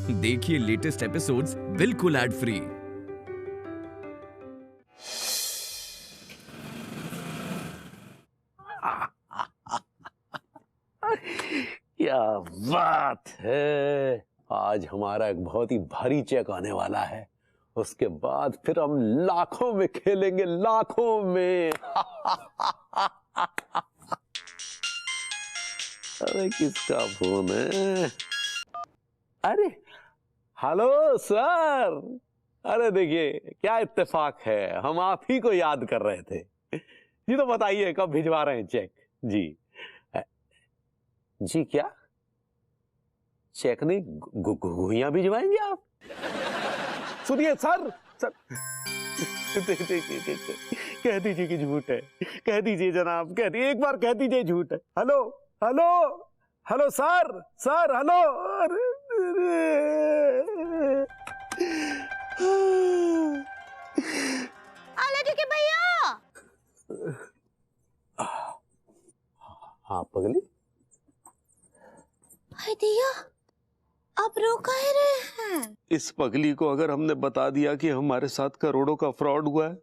देखिए latest episodes बिल्कुल ad free. क्या बात है, आज हमारा एक बहुत ही भारी चेक आने वाला है। उसके बाद फिर हम लाखों में खेलेंगे, लाखों में। अरे किसका फोन है? अरे हेलो सर। अरे देखिए क्या इत्तेफाक है, हम आप ही को याद कर रहे थे। जी तो बताइए कब भिजवा रहे हैं चेक? जी जी क्या चेक नहीं, घुइयां भिजवाएंगे आप? सुनिए सर, कह दीजिए कि झूठ है, कह दीजिए जनाब, कह दीजिए, एक बार कह दीजिए झूठ है। Hello hello hello sir, sir hello. के भैया। हाँ पगली। दिया आप रो काहे रहे हैं? इस पगली को अगर हमने बता दिया कि हमारे साथ करोड़ों का फ्रॉड हुआ है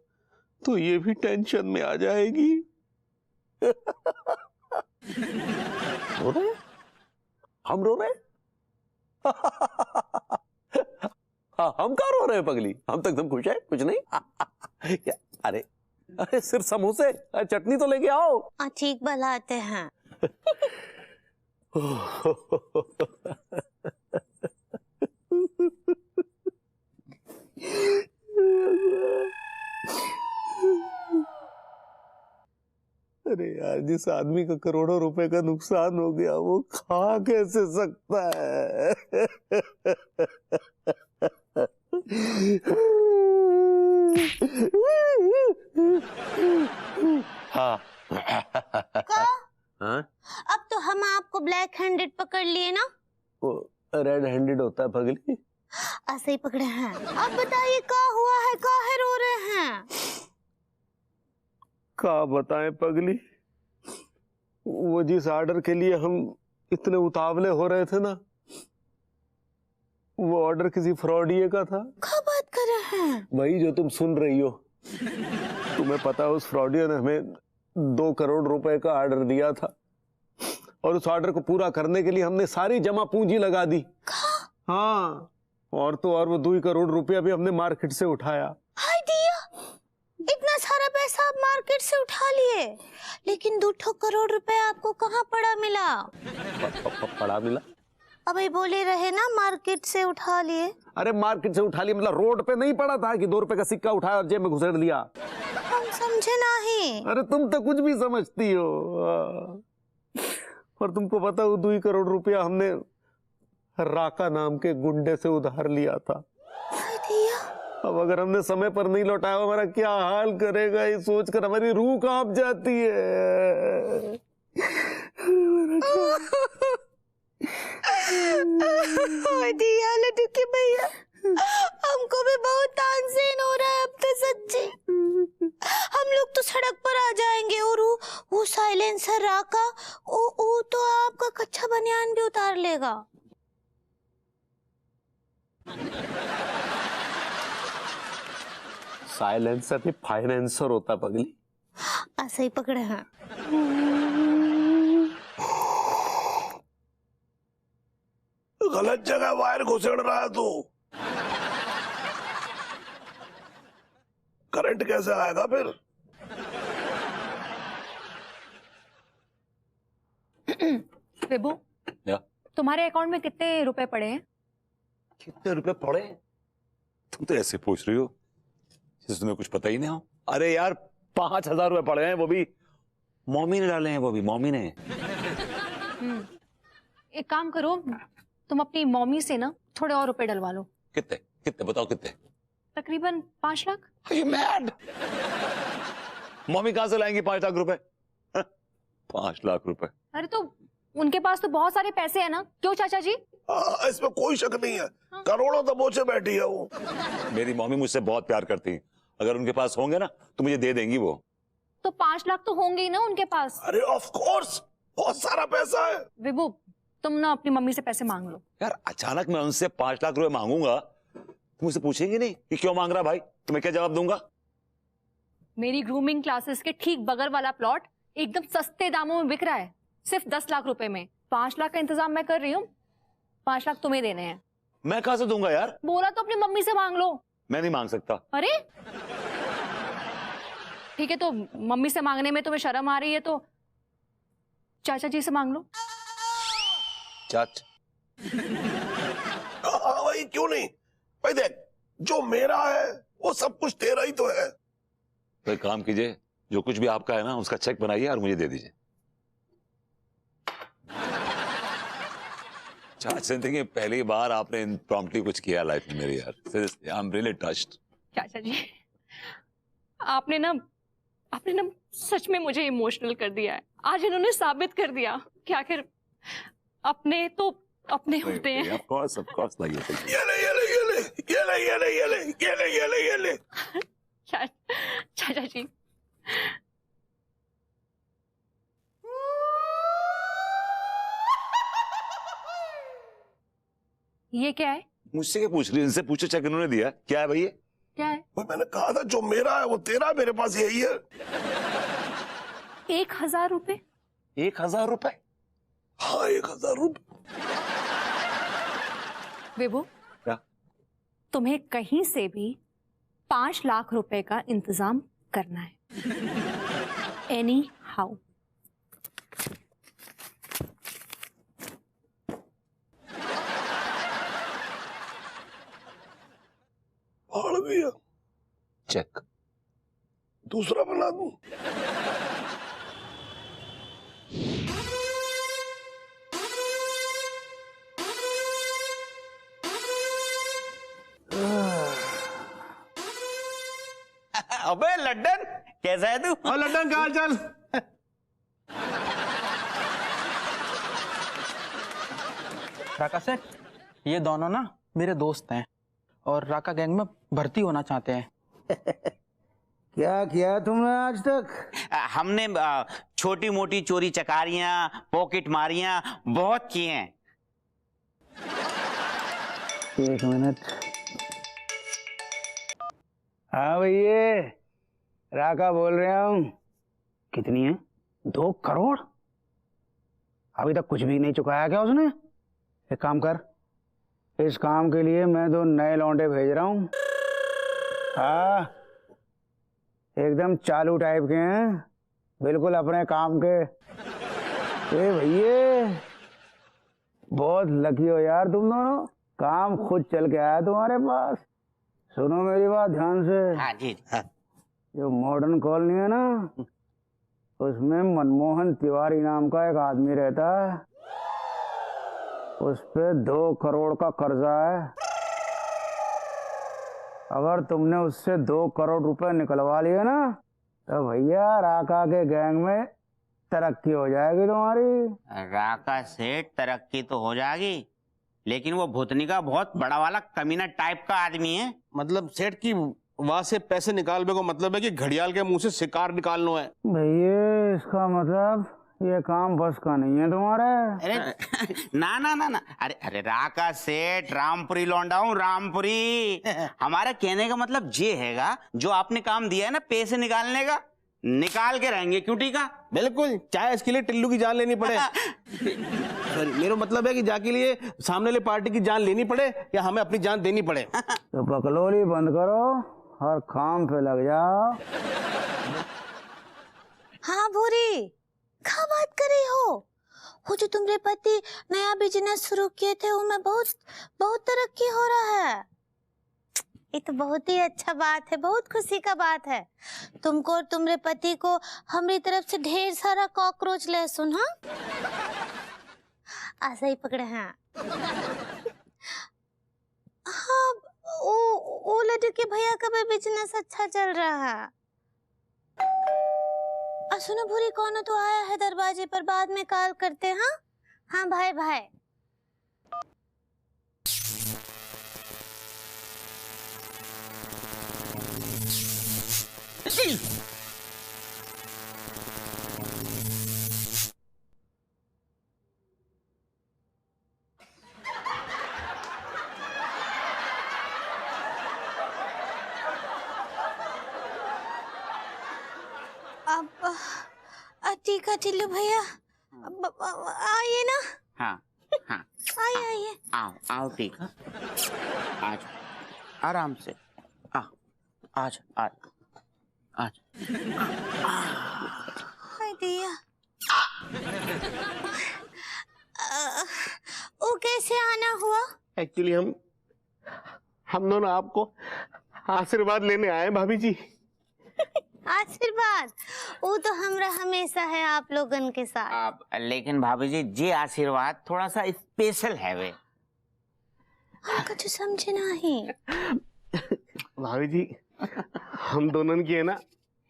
तो ये भी टेंशन में आ जाएगी। रो रहे? हम रो रहे? हम कहाँ रो रहे हैं पगली? हम तो एकदम खुश है, कुछ नहीं। क्या? अरे अरे सिर्फ समोसे, चटनी तो लेके आओ। ठीक बनाते हैं। अरे यार, जिस आदमी का करोड़ों रुपए का नुकसान हो गया वो खा कैसे सकता है? हाँ। हाँ? अब तो हम आपको ब्लैक हैंडेड पकड़ लिए ना? वो रेड हैंडेड होता है पगली। ऐसे ही पकड़े हैं। अब बताइए क्या हुआ है, काहे रो रहे हैं? क्या बताएं पगली, वो जिस ऑर्डर के लिए हम इतने उतावले हो रहे थे ना, वो ऑर्डर किसी फ्रॉडिये का था। क्या बात कर रहे हैं? वही जो तुम सुन रही हो। तुम्हें पता है उस फ्रॉडिये ने हमें 2 करोड़ रुपए का ऑर्डर दिया था और उस ऑर्डर को पूरा करने के लिए हमने सारी जमा पूंजी लगा दी। हाँ, और तो और वो 2 करोड़ रुपया भी हमने मार्केट से उठाया। हाय दिया, इतना सारा पैसा आप मार्केट से उठा लिए, लेकिन 2 करोड़ रुपए आपको कहाँ पड़ा मिला? पड़ा मिला? अभी बोले रहे ना मार्केट से उठा लिए। अरे मार्केट से उठा लिया मतलब रोड पे नहीं पड़ा था कि 2 रुपए का सिक्का उठाया और जेब में घुसेड़ लिया। हम समझे नहीं। अरे तुम तो कुछ भी समझती हो। और तुमको पता वो 2 करोड़ रुपया हमने राका नाम के गुंडे से उधार लिया था। अब अगर हमने समय पर नहीं लौटाया हमारा क्या हाल करेगा, ये सोचकर हमारी रूह कांप जाती है। दिया लड्डू के भैया, हमको भी बहुत तानसेन हो रहा है अब तो सच्ची। हम लोग तो सड़क पर आ जाएंगे और वो साइलेंसर राका वो तो आपका कच्चा बनियान भी उतार लेगा। साइलेंसर नहीं फाइनेंसर होता पगली। ऐसे ही पकड़े हैं। गलत जगह वायर घुसेड़ रहा है तू। करंट कैसे आएगा फिर? विभू, तुम्हारे अकाउंट में कितने रुपए पड़े हैं? कितने रुपए पड़े? तुम तो ऐसे पूछ रही हो जैसे तुम्हें कुछ पता ही नहीं हो। अरे यार 5,000 रुपए पड़े हैं, वो भी मम्मी ने डाले हैं, वो भी मम्मी ने। एक काम करो, तुम अपनी मम्मी से ना थोड़े और रुपए डलवा लो। कितने कितने बताओ कितने? तकरीबन 5 lakh. Are you mad? Mummy कहां से लाएंगी 5 लाख रुपए? 5 लाख रुपए? अरे तो उनके पास तो बहुत सारे पैसे हैं ना, क्यों चाचा जी? इसमें कोई शक नहीं है। करोड़ों दबोचे बैठी है वो। मेरी मम्मी मुझसे बहुत प्यार करती है, अगर उनके पास होंगे ना तो मुझे दे देंगी वो। तो 5 लाख तो होंगे ही ना उनके पास। अरे ऑफ कोर्स, बहुत सारा पैसा है। विभू, तुम ना अपनी मम्मी से पैसे मांग लो। यार अचानक मैं उनसे 5 लाख रुपए मांगूंगा, तुम मुझसे पूछेंगे नहीं कि क्यों मांग रहा भाई, तो मैं क्या जवाब दूंगा? मेरी ग्रूमिंग क्लासेस के ठीक बगल वाला प्लॉट एकदम सस्ते दामों में बिक रहा है, सिर्फ 10 लाख रुपए में। 5 लाख का इंतजाम मैं कर रही हूँ, 5 लाख तुम्हें देने हैं। मैं कहां से दूंगा यार? बोला तो अपनी मम्मी से मांग लो। मैं नहीं मांग सकता। अरे ठीक है, तो मम्मी से मांगने में तुम्हें शर्म आ रही है तो चाचा जी से मांग लो। चाच हाँ भाई, क्यों नहीं भाई। देख, जो मेरा है वो सब कुछ तेरा ही तो है। तो एक काम कीजिए, जो कुछ भी आपका है ना उसका चेक बनाइए और मुझे दे दीजिए। चाचा जिंदगी पहली बार आपने इम्प्रॉम्प्टली कुछ किया लाइफ में मेरी यार। I am really touched. चाचा जी, आपने ना सच में मुझे इमोशनल कर दिया है। आज इन्होंने साबित कर दिया कि आखिर अपने तो अपने होते हैं। ऑफ कोर्स लाइक ये ले ये ले ये ले ये ले ये ले ये ले ये ले ये ले ये ले। चाचा जी, ये क्या है? मुझसे क्या पूछ रही है? इनसे पूछो, चेक इन्होंने दिया। क्या है भाई ये? क्या है? भाई मैंने कहा था जो मेरा है वो तेरा है, मेरे पास यही है। 1000 रुपए? 1000 रुपए? हाँ, 1000 रुपए। विभू, क्या? तुम्हें कहीं से भी 5 लाख रुपए का इंतजाम करना है। Any how. फाड़ दिया। चेक दूसरा बना दूं? अबे लड्डन, कैसा है तू? और लड्डन का हाल चाल? राका सेठ, ये दोनों ना मेरे दोस्त हैं और राका गैंग में भर्ती होना चाहते हैं। क्या किया तुमने आज तक? हमने छोटी मोटी चोरी चकारियां, पॉकेट मारियां बहुत किए हैं। एक मिनट। हाँ भैया, राका बोल रहा हूँ। कितनी है? 2 करोड़? अभी तक कुछ भी नहीं चुकाया क्या उसने? एक काम कर, इस काम के लिए मैं 2 नए लौंडे भेज रहा हूँ। हाँ, एकदम चालू टाइप के हैं, बिल्कुल अपने काम के। ए भैया, बहुत लकी हो यार तुम दोनों, काम खुद चल के आया तुम्हारे पास। सुनो मेरी बात ध्यान से। हाँ जी। हाँ। जो मॉडर्न कॉलोनी है ना, उसमें मनमोहन तिवारी नाम का एक आदमी रहता है। उस पे 2 करोड़ का कर्जा है। अगर तुमने उससे 2 करोड़ रुपए निकलवा लिए ना, तो भैया राका के गैंग में तरक्की हो जाएगी तुम्हारी। राका सेठ, तरक्की तो हो जाएगी, लेकिन वो भूतनी का बहुत बड़ा वाला कमीना टाइप का आदमी है। मतलब सेठ की वहां से पैसे निकालने को मतलब है कि घड़ियाल के मुंह से शिकार निकालना है। भैया इसका मतलब ये काम बस का नहीं है तुम्हारे। अरे ना ना ना ना, अरे अरे राका सेठ, रामपुरी लौंडा हूँ, रामपुरी। हमारा कहने का मतलब ये हैगा, जो आपने काम दिया है ना पैसे निकालने का, निकाल के रहेंगे। क्यों? ठीक है, बिल्कुल, चाहे इसके लिए टिल्लू की जान लेनी पड़े। मेरा मतलब है कि जाके लिए सामने वाली पार्टी की जान लेनी पड़े या हमें अपनी जान देनी पड़े। तो बकलोली बंद करो और काम पे लग जाओ। हाँ भूरी, क्या बात कर रही हो? वो जो तुम्हारे पति नया बिजनेस शुरू किए थे, उनमें बहुत तरक्की हो रहा है। ये तो बहुत ही अच्छा बात है, बहुत खुशी का बात है। तुमको और तुम्हारे पति को हमारी तरफ से ढेर सारा कॉकरोच लहसुन। हाँ, ऐसा ही पकड़े हैं। हाँ, वो लड्डू के भैया का भी बिजनेस अच्छा चल रहा है। सुनो भूरी, कौन तो आया है दरवाजे पर, बाद में कॉल करते हैं। हाँ हाँ भाई भाई। टीका टिल्लू भैया आइए ना। हाँ हाँ आइए आइए। आओ आओ टीका, आज आराम से आ आज आज आज। हाय दिया। वो कैसे आना हुआ? एक्चुअली हम दोनों आपको आशीर्वाद लेने आए भाभी जी। आशीर्वाद वो तो हमरा हमेशा है आप लोगन के साथ। आप लेकिन भाभी जी ये आशीर्वाद थोड़ा सा स्पेशल है वे। हम कुछ समझे नहीं। भाभी जी हम दोनों की है ना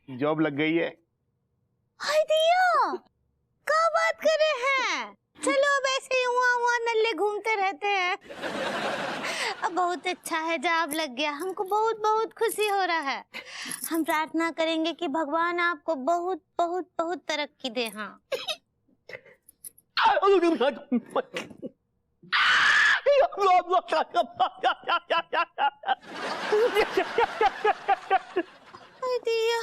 जॉब लग गई है। हाय दिया, क्या बात कर रहे हैं? चलो अब ऐसे ही हुआ नल्ले घूमते रहते हैं। अब बहुत अच्छा है जॉब लग गया, हमको बहुत बहुत खुशी हो रहा है। हम प्रार्थना करेंगे कि भगवान आपको बहुत बहुत बहुत तरक्की दे। हाँ दिया।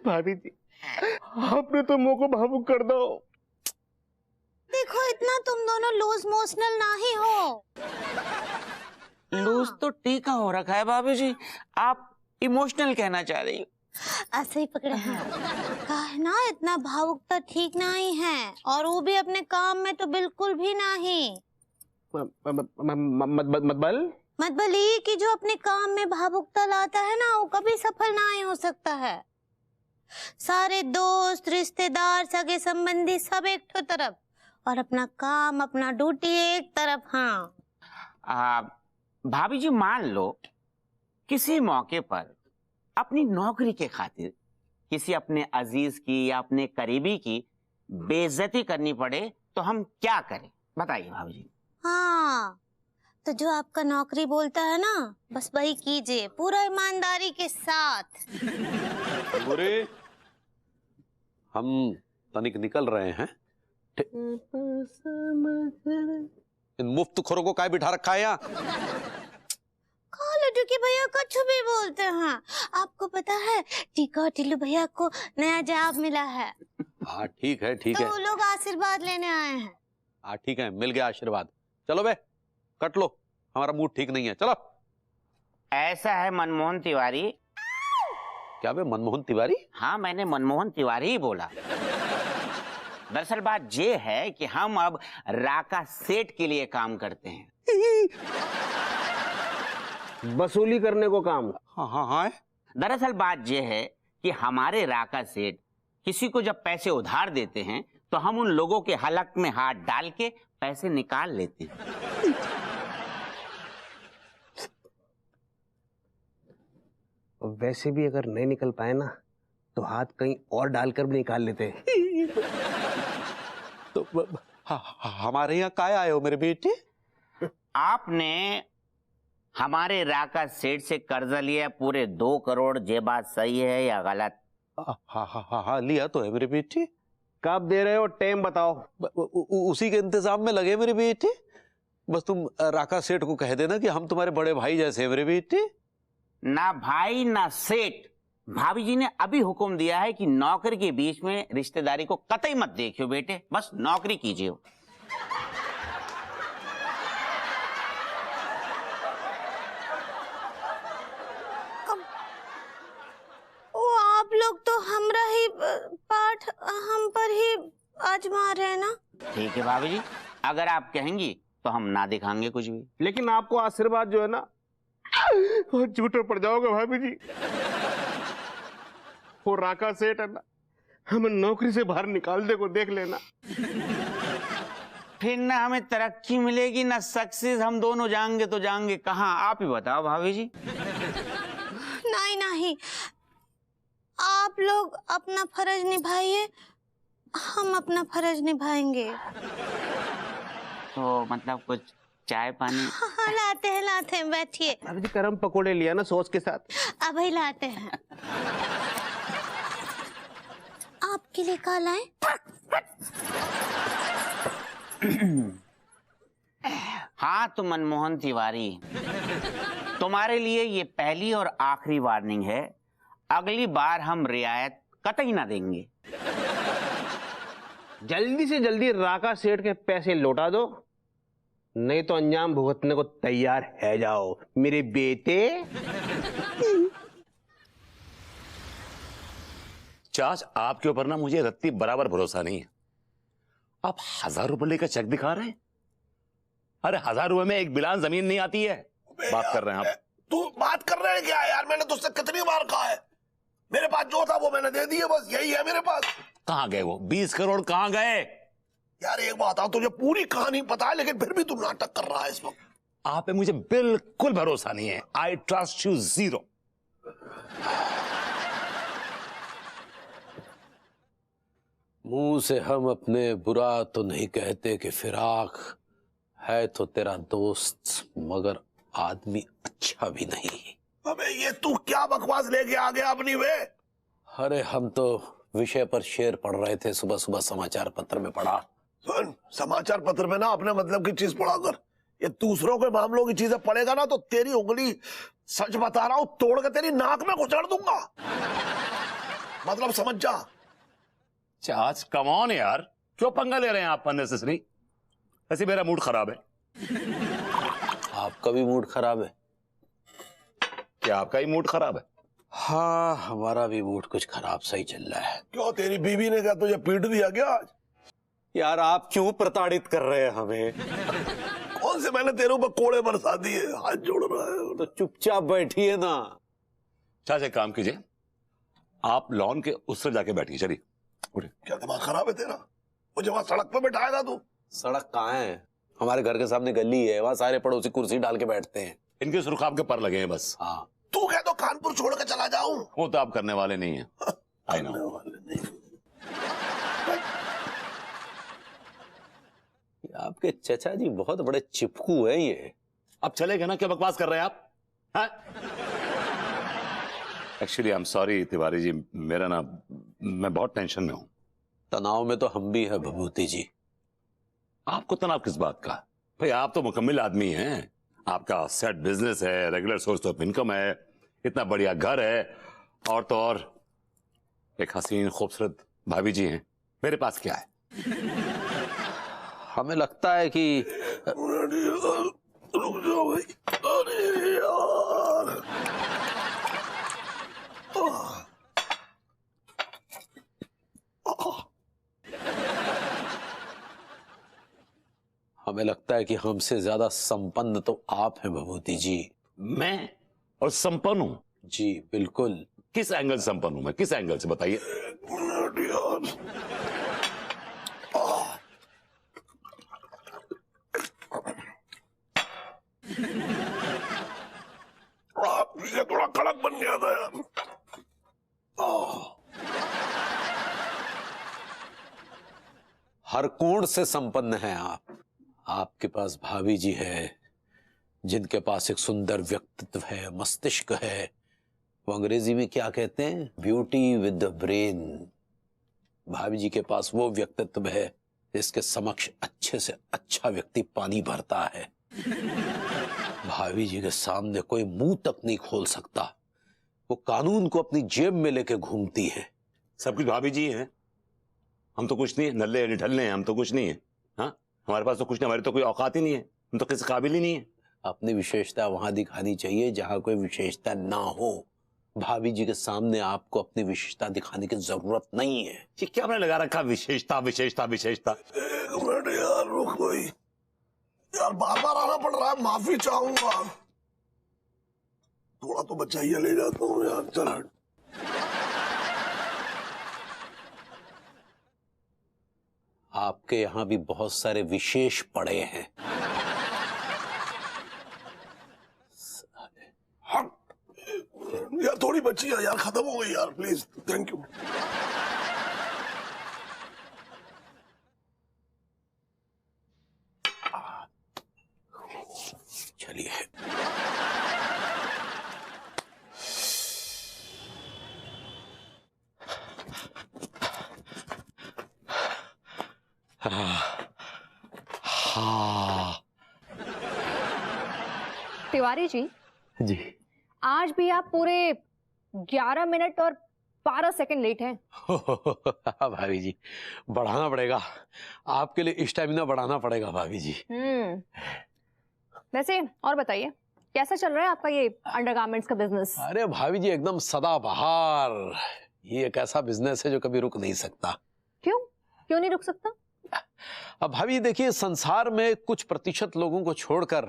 भाभी जी आपने तो मुंह को भावुक कर दो। देखो इतना तुम दोनों लूज मोशनल ना ही हो। लूज तो टीका हो रखा है भाभी जी, आप इमोशनल कहना चाह रही हो। ऐसे ही पकड़े हैं। कहा है ना इतना भावुक तो ठीक नहीं है, और वो भी अपने काम में तो बिल्कुल भी नहीं। मतलब ये कि जो अपने काम में भावुकता लाता है ना वो कभी सफल नहीं हो सकता है। सारे दोस्त रिश्तेदार सगे संबंधी सब एक ठो तरफ, और अपना काम अपना ड्यूटी एक तरफ। हाँ भाभी जी मान लो किसी मौके पर अपनी नौकरी के खातिर किसी अपने अजीज की या अपने करीबी की बेइज्जती करनी पड़े तो हम क्या करें बताइए भाभी जी। हाँ तो जो आपका नौकरी बोलता है ना बस वही कीजिए पूरा ईमानदारी के साथ। बुरे हम तनिक निकल रहे हैं। इन मुफ्त खोरों को काय बिठा रखा है यहाँ? लड्डू के भैया कुछ भी बोलते हैं। आपको पता है टीका टिल्लू भैया को नया जॉब मिला है। हाँ ठीक है ठीक है। तो लोग आशीर्वाद लेने आए हैं। हाँ ठीक है मिल गया आशीर्वाद। चलो बे कट लो, हमारा मूड ठीक नहीं है। चलो। ऐसा है मनमोहन तिवारी। क्या बे मनमोहन तिवारी? हाँ मैंने मनमोहन तिवारी ही बोला। दरअसल बात ये है कि हम अब राका सेठ के लिए काम करते हैं। वसूली करने को काम। हाँ हाँ हाँ। दरअसल बात यह है कि हमारे राका सेठ किसी को जब पैसे उधार देते हैं तो हम उन लोगों के हलक में हाथ डाल के पैसे निकाल लेते हैं। वैसे भी अगर नहीं निकल पाए ना तो हाथ कहीं और डालकर भी निकाल लेते हैं। तो हमारे यहाँ काय आए हो मेरे बेटे? आपने हमारे राका सेठ से कर्जा लिया पूरे 2 करोड़। ये बात सही है या गलत? हाँ हाँ हाँ हाँ लिया तो है मेरे बेटे। कब दे रहे हो टाइम बताओ। उसी के इंतजाम में लगे मेरे बेटे। बस तुम राका सेठ को कह देना कि हम तुम्हारे बड़े भाई जैसे हैं मेरे बेटे। ना भाई ना सेठ। भाभी जी ने अभी हुक्म दिया है कि नौकरी के बीच में रिश्तेदारी को कतई मत देखियो बेटे, बस नौकरी कीजिए। वो आप लोग तो हमरा ही पाठ हम पर ही आजमा रहे हैं ना। ठीक है भाभी जी, अगर आप कहेंगी तो हम ना दिखाएंगे कुछ भी। लेकिन आपको आशीर्वाद जो है ना वो झूठे पड़ जाओगे भाभी जी। वो राका सेठ है ना हमें नौकरी से बाहर निकाल दे को देख लेना। फिर ना हमें तरक्की मिलेगी ना सक्सेस। हम दोनों जाएंगे तो जाएंगे कहाँ, आप ही बताओ भाभी जी। नहीं नहीं, आप लोग अपना फर्ज निभाइए, हम अपना फर्ज निभाएंगे। तो मतलब कुछ चाय पानी? हाँ लाते हैं बैठिए। भाभी जी गरम पकोड़े लिया ना सॉस के साथ। अभी लाते हैं। आपके लिए क्या लाएं? हाँ तो मनमोहन तिवारी, तुम्हारे लिए ये पहली और आखिरी वार्निंग है। अगली बार हम रियायत कतई ना देंगे। जल्दी से जल्दी राका सेठ के पैसे लौटा दो, नहीं तो अंजाम भुगतने को तैयार है जाओ मेरे बेटे। चाच, आपके ऊपर ना मुझे रत्ती बराबर भरोसा नहीं है। आप 1000 रुपए लेकर चेक दिखा रहे हैं। अरे 1000 रुपए में एक बिलान जमीन नहीं आती है। बात कर रहे हैं आप। तू बात कर रहे हैं क्या यार? मैंने तुझसे कितनी बार कहा है, मेरे पास जो था वो मैंने दे दिया, बस यही है मेरे पास। कहाँ गए वो 20 करोड़? कहाँ गए? यार एक बात है, तुझे पूरी कहानी पता है लेकिन फिर भी तू नाटक कर रहा है इस वक्त। आप पे मुझे बिल्कुल भरोसा नहीं है। I trust you 0। मुंह से हम अपने बुरा तो नहीं कहते कि फिराक है तो तेरा दोस्त, मगर आदमी अच्छा भी नहीं। अबे ये तू क्या बकवास लेके आ गया अपनी वे? अरे हम तो विषय पर शेर पढ़ रहे थे, सुबह सुबह समाचार पत्र में पढ़ा। सुन, समाचार पत्र में ना अपने मतलब की चीज पढ़ा कर। ये दूसरों के मामलों की चीजें पढ़ेगा ना तो तेरी उंगली, सच बता रहा हूं, तोड़ के तेरी नाक में घुसड़ दूंगा। मतलब समझ जा। चाच कम ऑन यार, क्यों पंगा ले रहे हैं आप अननेसेसरी? ऐसे मेरा मूड खराब है। आपका भी मूड खराब है? क्या आपका ही मूड खराब है? हाँ, हमारा भी मूड कुछ खराब सा ही चल रहा है। क्यों, तेरी बीवी ने क्या तुझे पीट दिया क्या आज? यार आप क्यों प्रताड़ित कर रहे हैं हमें? कौन से मैंने तेरे ऊपर कोड़े बरसा दिए? हाथ जोड़ रहा है तो चुपचाप बैठिए ना। चाचा एक काम कीजिए, आप लॉन के उस तरफ जाके बैठिए। चलिए उठिए। क्या दिमाग खराब है तेरा? मुझे वहां सड़क पे बैठाएगा तू? सड़क कहाँ है? हमारे घर के सामने गली है, वहां सारे पड़ोसी कुर्सी डाल के बैठते हैं। इनके सुरखाब के पर लगे हैं बस। हाँ, तू कह दो कानपुर छोड़ के चला जाऊं? वो तो आप करने वाले नहीं है। I know. आपके चचा जी बहुत बड़े चिपकू है ये। अब चलेगा ना? क्या बकवास कर रहे हैं आप? Actually I am sorry Tiwari ji, मेरा ना, मैं बहुत टेंशन में हूं। तनाव में तो हम भी है भभूति जी। आपको तनाव किस बात का? भाई आप तो मुकम्मल आदमी हैं। आपका सेट बिजनेस है, रेगुलर सोर्स ऑफ इनकम है, इतना बढ़िया घर है, और तो और एक हसीन खूबसूरत भाभी जी हैं। मेरे पास क्या है? हमें लगता है कि रुक जाओ भाई। अरे यार, हमें लगता है कि हमसे ज्यादा संपन्न तो आप हैं भभूति जी। मैं और संपन्न हूं? जी बिल्कुल। किस एंगल संपन्न हूं मैं? किस एंगल से बताइए। ये थोड़ा कड़क बन गया था यार। हर कोण से संपन्न हैं आप। आपके पास भाभी जी है जिनके पास एक सुंदर व्यक्तित्व है, मस्तिष्क है। वो अंग्रेजी में क्या कहते हैं? Beauty with the brain. भाभी जी के पास वो व्यक्तित्व है जिसके समक्ष अच्छे से अच्छा व्यक्ति पानी भरता है। भाभी जी के सामने कोई मुंह तक नहीं खोल सकता। वो कानून को अपनी जेब में लेके घूमती है। सब कुछ भाभी जी हैं, हम तो कुछ नहीं है, नल्ले निठल्ले हैं, हम तो कुछ नहीं है। हाँ, हमारे पास तो कुछ नहीं, हमारी तो कोई औकात ही नहीं है, हम तो किसी काबिल ही नहीं है। अपनी विशेषता वहां दिखानी चाहिए जहां कोई विशेषता ना हो। भाभी जी के सामने आपको अपनी विशेषता दिखाने की जरूरत नहीं है। ये क्या आपने लगा रखा विशेषता विशेषता विशेषता? एक मिनट यार, रुक भाई यार, बार बार आना पड़ रहा है, माफी चाहूंगा। थोड़ा तो बचाइए, ले जाता हूँ यार। चल हट। आपके यहाँ भी बहुत सारे विशेष पड़े हैं। हट यार, थोड़ी बची है यार, खत्म हो गई यार, प्लीज। Thank you. चलिए। तिवारी जी, जी आज भी आप पूरे 11 मिनट और 12 सेकंड लेट हैं। भाभी जी बढ़ाना पड़ेगा, आपके लिए स्टेमिना बढ़ाना पड़ेगा भाभी जी। वैसे और बताइए कैसा चल रहा है आपका ये अंडरगारमेंट्स का बिजनेस? अरे भाभी जी एकदम सदाबहार, ये एक ऐसा बिजनेस है जो कभी रुक नहीं सकता। क्यों क्यों नहीं रुक सकता? अब भाभी देखिए, संसार में कुछ प्रतिशत लोगों को छोड़कर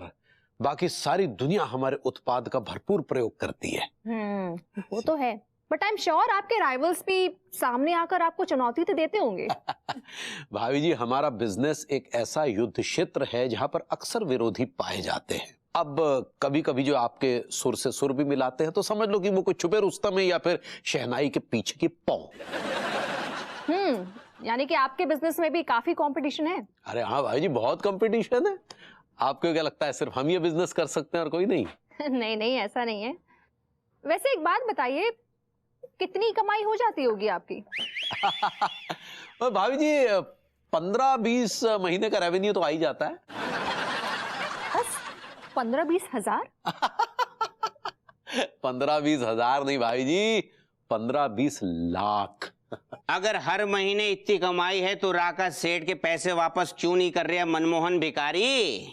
बाकी सारी दुनिया हमारे उत्पाद का भरपूर प्रयोग करती है। वो तो है, बट आई एम श्योर आपके राइवल्स भी सामने आकर आपको चुनौती तो देते होंगे। भाभी जी हमारा बिजनेस एक ऐसा युद्ध क्षेत्र है जहां पर अक्सर विरोधी पाए जाते हैं। अब कभी कभी जो आपके सुर से सुर भी मिलाते हैं तो समझ लो कि वो कोई छुपे रुस्तम है या फिर शहनाई के पीछे की पौ। यानी कि आपके बिजनेस में भी काफी कंपटीशन है। अरे हाँ भाई जी बहुत कंपटीशन है। आपको क्या लगता है सिर्फ हम ये बिजनेस कर सकते हैं और कोई नहीं? नहीं नहीं ऐसा नहीं है। वैसे एक बात बताइए, कितनी कमाई हो जाती होगी आपकी? भाभी जी 15-20 महीने का रेवेन्यू तो आ ही जाता है। बस 15-20 हजार? 15-20 हजार नहीं भाई जी, 15-20 लाख। अगर हर महीने इतनी कमाई है तो राका सेठ के पैसे वापस क्यों नहीं कर रहे मनमोहन भिखारी?